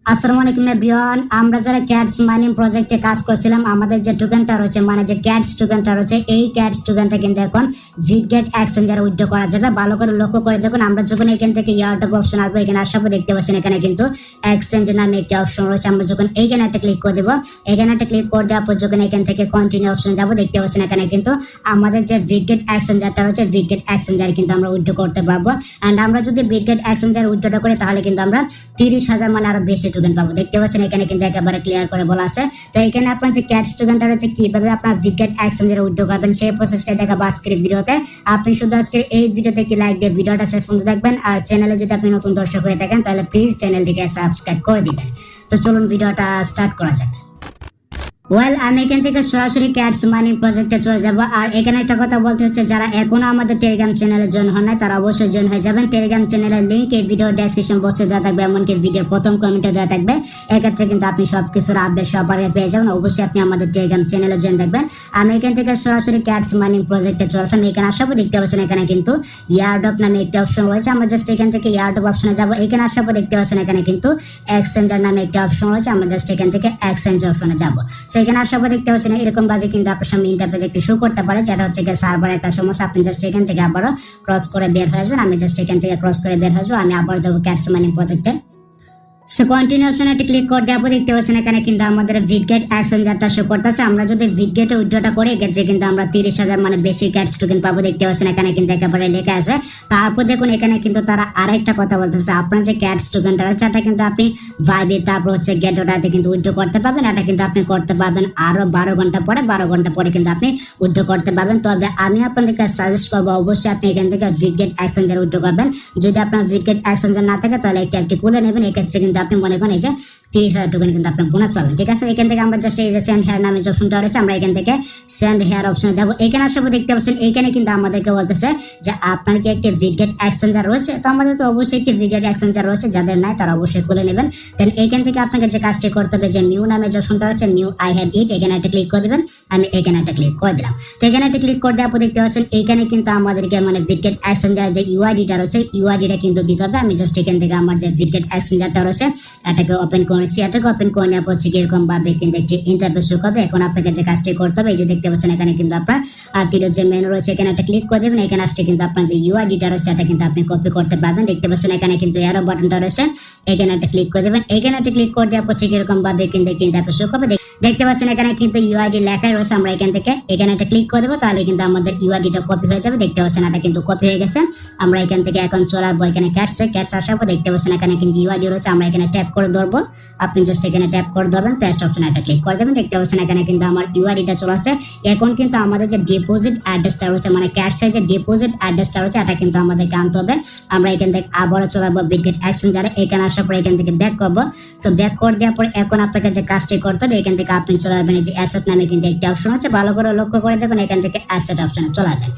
আসসালামু আলাইকুম এভরিওয়ান। আমরা যারা ক্যাটস মাইনিং প্রজেক্টে কাজ করছিলাম, আমাদের যে টোকেনটা রয়েছে মানে যে ক্যাটস টোকেনটা রয়েছে, এই ক্যাটস টোকেনটা কিন্তু এখন বিটগেট এক্সচেঞ্জারে উইথড্র করা যাবে। ভালো করে লক্ষ্য করে দেখুন, আমরা যখন এখান থেকে ইয়ারড্রপ অপশন আসবো, এখানে আসার পর দেখতে পাচ্ছেন এখানে কিন্তু এক্সচেঞ্জ নামে একটা অপশন রয়েছে। আমরা যখন এইখানে একটা ক্লিক করে দেবো, এখানে একটা ক্লিক করে দেওয়ার পর যখন এখান থেকে কন্টিনিউ অপশন যাবো, দেখতে পাচ্ছেন এখানে কিন্তু আমাদের যে বিটগেট এক্সচেঞ্জারটা রয়েছে, বিটগেট এক্সচেঞ্জারে কিন্তু আমরা উইথড্র করতে পারবো। অ্যান্ড আমরা যদি বিটগেট এক্সচেঞ্জার উইথড্রটা করি, তাহলে কিন্তু আমরা 30,000 মানে আরো বেশি টোকেন পাবো। দেখতে পাচ্ছেন এখানে কিন্তু একেবারে ক্লিয়ার করে বলা আছে। তো এখানে আপনার যে ক্যাটস টোকেনটা রয়েছে, কিভাবে আপনার বিটগেট এক্সচেঞ্জারে উইথড্র করবেন সেই প্রসেসটা দেখাবো আজকের ভিডিওতে। আপনি শুধু আজকের এই ভিডিওতে কি লাইক দিয়ে ভিডিওটা শেষ পর্যন্ত দেখবেন। আর চ্যানেলে যদি আপনি নতুন দর্শক হয়ে থাকেন, তাহলে প্লিজ চ্যানেলটিকে সাবস্ক্রাইব করে দিবেন। তো চলুন ভিডিওটা স্টার্ট করা যাক। আমি এখান থেকে সরাসরি ক্যাটস মাইনিং প্রজেক্টে চলে যাব। আর এখানে একটা কথা বলতে হচ্ছে, যারা এখনো আমাদের টেলিগ্রাম চ্যানেলে জয়েন হন নাই, তারা অবশ্যই জয়েন হয়ে যাবেন। টেলিগ্রাম চ্যানেলের লিঙ্ক এই ভিডিও ডেসক্রিপশন বক্সে দেওয়া থাকবে, এমনকি ভিডিওর প্রথম কমেন্টে দেওয়া থাকবে। এক্ষেত্রে কিন্তু আপনি সবকিছুর আপডেট সবার আগে পেয়ে যাবেন। অবশ্যই আপনি আমাদের টেলিগ্রাম চ্যানেলে জয়েন থাকবেন। আমি এখান থেকে সরাসরি ক্যাটস মাইনিং প্রজেক্টে চলে আসলাম। এখানে আসার পর দেখতে পাচ্ছেন এখানে কিন্তু ইয়ারড্রপ নামে একটা অপশন রয়েছে। আমরা জাস্ট এখান থেকে ইয়ারড্রপ অপশনে যাব। এখানে আসার পর দেখতে পাচ্ছেন এখানে কিন্তু এক্সচেঞ্জার নামে একটা অপশন রয়েছে। আমরা জাস্ট এখান থেকে এক্সচেঞ্জ অপশনে যাব। সেখানে আসার পর দেখতে এরকম ভাবে কিন্তু আপনার সামনে ইন্টারফেস একটু শো করতে পারে, যেটা হচ্ছে সার্ভার একটা সমস্যা। আপনি জাস্ট এখান থেকে আবারও ক্রস করে বের হয়ে আসবেন। আমি জাস্ট এখান থেকে ক্রস করে বের হয়ে আসবো। আমি আবার যাবো ক্যাটস মাইনিং প্রজেক্টে। সো কন্টিনিউ অপশনে ক্লিক করে দেওয়ার পর দেখতে পাচ্ছেন এখানে কিন্তু আমাদের বিটগেট এক্সচেঞ্জারটা শো করতেছে। আমরা যদি বিটগেটে উইথড্রটা করি, এক্ষেত্রে কিন্তু আমরা 30,000 মানে বেশি ক্যাটস টোকেন পাবো। দেখতে পাচ্ছেন এখানে কিন্তু একেবারে লেখা আছে। তারপর দেখুন এখানে কিন্তু তারা আরেকটা কথা বলতেছে, আপনার যে ক্যাটস টোকেনটা রয়েছে, এটা কিন্তু আপনি ভাইবে তারপর হচ্ছে গেটোটাতে কিন্তু উইথড্র করতে পারবেন। এটা কিন্তু আপনি করতে পারবেন আরো 12 ঘন্টা পরে। 12 ঘন্টা পরে কিন্তু আপনি উইথড্র করতে পারবেন। তবে আমি আপনাদেরকে সাজেস্ট করবো, অবশ্যই আপনি এখান থেকে বিটগেট এক্সচেঞ্জার উইথড্র করবেন। যদি আপনার বিটগেট এক্সচেঞ্জার না থাকে, তাহলে একটা অ্যাপটি খুলে নেবেন। এক্ষেত্রে কিন্তু আপনি মনে করেন এই যে 30,000 টোকেন কিন্তু আপনি বোনাস পাবেন। ঠিক আছে, এখান থেকে আমরা জাস্ট এই যে সেন্ড হেয়ার নামে যে অপশনটা রয়েছে, আমরা এখান থেকে সেন্ড হেয়ার অপশনে যাব। এখানে আসার পর দেখতে পাচ্ছেন এইখানে কিন্তু আমাদেরকে বলতেছে যে আপনার কি একটি বিটগেট এক্সচেঞ্জার রয়েছে। তো আমাদের তো অবশ্যই একটি বিটগেট এক্সচেঞ্জার রয়েছে, যাদের নাই তারা অবশ্যই খুলে নেবেন। দেন এখান থেকে আপনাকে যে কাজটি করতে হবে, যে নিউ নামে যে অপশনটা রয়েছে, নিউ আই হ্যাভ ইট, এখানে একটা ক্লিক করে দেবেন। আমি এখানে একটা ক্লিক করে দিলাম। তো এখানে একটা ক্লিক করে দেওয়ার পর দেখতে পাচ্ছেন এইখানে কিন্তু আমাদেরকে মানে বিটগেট এক্সচেঞ্জার যে ইউআইডিটা রয়েছে, ইউআইডিটা কিন্তু দিতে হবে। আমি জাস্ট এখান থেকে আমার যে বিটগেট এক্সচেঞ্জারটা রয়েছে, এটাকে ওপেন করেছি। এটাকে ওপেন করে নেওয়ার পর এরকম ভাবে কিন্তু একটি ইন্টারফেস শো করবে। এখন আপনাকে যে কাজটি করতে হবে, এই যে দেখতে পাচ্ছেন এখানে কিন্তু আপনার তীরের যে মেনু রয়েছে, এখানে একটা ক্লিক করে দেবেন। এখানে আসতে কিন্তু আপনার যে ইউআইডিটা রয়েছে, এটা কিন্তু আপনি কপি করতে পারবেন। দেখতে পাচ্ছেন এখানে কিন্তু এরো বাটনটা রয়েছে, এখানে একটা ক্লিক করে দেবেন। এখানে একটা ক্লিক করে দেওয়ার পর এরকম ভাবে কিন্তু একটি ইন্টারফেস শো করবে। দেখতে পাচ্ছেন এখানে কিন্তু ইউআইডি লেখা রয়েছে। আমরা এখান থেকে এখানে একটা ক্লিক করে দেবো, তাহলে কিন্তু আমাদের ইউআইডিটা কপি হয়ে যাবে। দেখতে পাচ্ছেন এটা কিন্তু কপি হয়ে গেছে। আমরা এখান থেকে এখন চলে আসবো এখানে ক্যাটস আসার পর দেখতে পাচ্ছেন এখানে কিন্তু ইউআইডি রয়েছে। আমরা এখানে ট্যাপ করে ধরবো। আপনি জাস্ট এখানে ট্যাপ করে ধরবেন, পেস্ট অপশনে একটা ক্লিক করে দেবেন। দেখতে পাচ্ছেন এখানে কিন্তু আমার ইউআইডিটা চলে আসছে। এখন কিন্তু আমাদের যে ডিপোজিট অ্যাড্রেসটা রয়েছে, মানে ক্যাটসের যে ডিপোজিট অ্যাড্রেসটা রয়েছে, এটা কিন্তু আমাদেরকে আনতে হবে। আমরা এখান থেকে আবারও চলে আসবো বিটগেট এক্সচেঞ্জারে। এখানে আসার পর এখান থেকে ব্যাক করবো। সো ব্যাক করে দেওয়ার পর এখন আপনাকে যে কাজটি করতে হবে, এখান থেকে আপনি চলে আসবেন এই যে অ্যাসেট নামে কিন্তু একটি অপশন আছে। ভালো করে লক্ষ্য করে দেবেন, এখান থেকে অ্যাসেট অপশনে চলে আসবেন।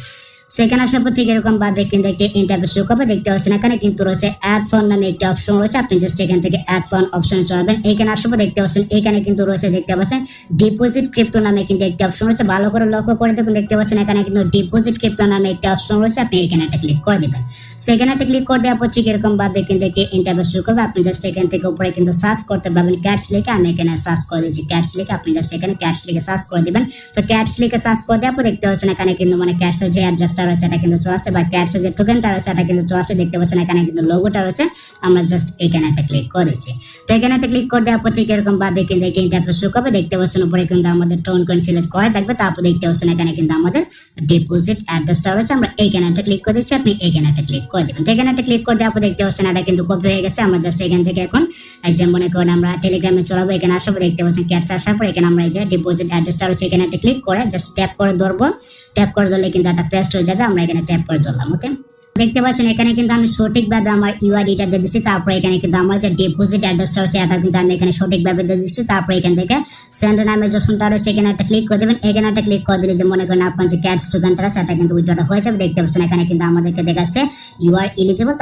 সেখানে আসার পর এরকম ভাবে কিন্তু একটি ইন্টারফেস শো করবে। দেখতে পাচ্ছেন এখানে কিন্তু রয়েছে অ্যাড ফান্ড নামে একটি অপশন রয়েছে। আপনি জাস্ট এখান থেকে অ্যাড ফান্ড অপশনে চলবেন। এখানে আসার পর দেখতে পাচ্ছেন এখানে কিন্তু রয়েছে, দেখতে পাচ্ছেন ডিপোজিট ক্রিপ্টো নামে কিন্তু একটি অপশন রয়েছে। ভালো করে লক্ষ্য করে দেখুন, দেখতে পাচ্ছেন এখানে কিন্তু ডিপোজিট ক্রিপ্টো নামে একটি অপশন রয়েছে। আপনি এখানে একটা ক্লিক করে দেবেন। সেখানে একটা ক্লিক করে দেওয়ার পর এরকম ভাবে কিন্তু একটি ইন্টারফেস শো করবে। আপনি জাস্ট এখান থেকে উপরে কিন্তু সার্চ করতে পারবেন ক্যাটস লিখে। আমি এখানে সার্চ করে দিচ্ছি ক্যাটস লিখে। আপনি জাস্ট এখানে ক্যাটস লিখে সার্চ করে দিবেন। তো ক্যাটস লিখে সার্চ করে দেওয়ার পর দেখতে পাচ্ছেন এখানে কিন্তু মানে ক্যাটসের যে অ্যাড্রেসটা রয়েছে, এটা কিন্তু চলে আসছে, বা ক্যাটসের যে টোকেনটা রয়েছে, এটা কিন্তু চলে আসছে। দেখতে পাচ্ছেন এখানে কিন্তু লোগোটা রয়েছে। আমরা জাস্ট এখানে একটা ক্লিক করে দিচ্ছি। তো এখানে একটা ক্লিক করে দেওয়ার পর এরকম ভাবে কিন্তু একটি ইন্টারফেস শো করবে। দেখতে পাচ্ছেন উপরে কিন্তু আমাদের টোন কয়েন সিলেক্ট করা থাকবে। তারপর দেখতে পাচ্ছেন এখানে কিন্তু আমাদের ডিপোজিট অ্যাড্রেসটা রয়েছে। আমরা এইখানে একটা ক্লিক করে দিচ্ছি। আপনি এইখানে একটা ক্লিক করে দেবেন। এখানে একটা ক্লিক করে দেওয়ার পর দেখতে পাচ্ছেন এটা কিন্তু কপি হয়ে গেছে। আমরা জাস্ট এখান থেকে এখন এই যে মনে করেন আমরা টেলিগ্রামে চলাবো। এখানে আসার পর দেখতে পাচ্ছেন ক্যাটস আসার পর এখানে আমরা এই যে ডিপোজিট অ্যাড্রেসটা রয়েছে, এখানে একটা ক্লিক করে জাস্ট ট্যাপ করে ধরবো। ট্যাপ করে ধরলে কিন্তু একটা পেস্ট হয়ে যাবে। আমরা এখানে ট্যাপ করে ধরলাম। ওকে, দেখতে পাচ্ছেন এখানে কিন্তু আমি সঠিকভাবে আমার ইউআইডিটা দিয়ে দিচ্ছি। তারপর এখানে কিন্তু আমার যে ডিপোজিট অ্যাড্রেসটা হচ্ছে, এটা কিন্তু আমি এখানে সঠিকভাবে দিয়ে দিচ্ছি। তারপর এখান থেকে সেন্ড নামে যে অপশনটা রয়েছে, এখানে একটা ক্লিক করে দেবেন। এখানে একটা ক্লিক করে দিলে যে মনে করেন আপনার যে ক্যাটস টোকেনটা আছে, এটা কিন্তু উইথড্রটা হয়ে যাবে। দেখতে পাচ্ছেন এখানে কিন্তু আমাদেরকে দেখাচ্ছে ইউ আর এলিজিবল।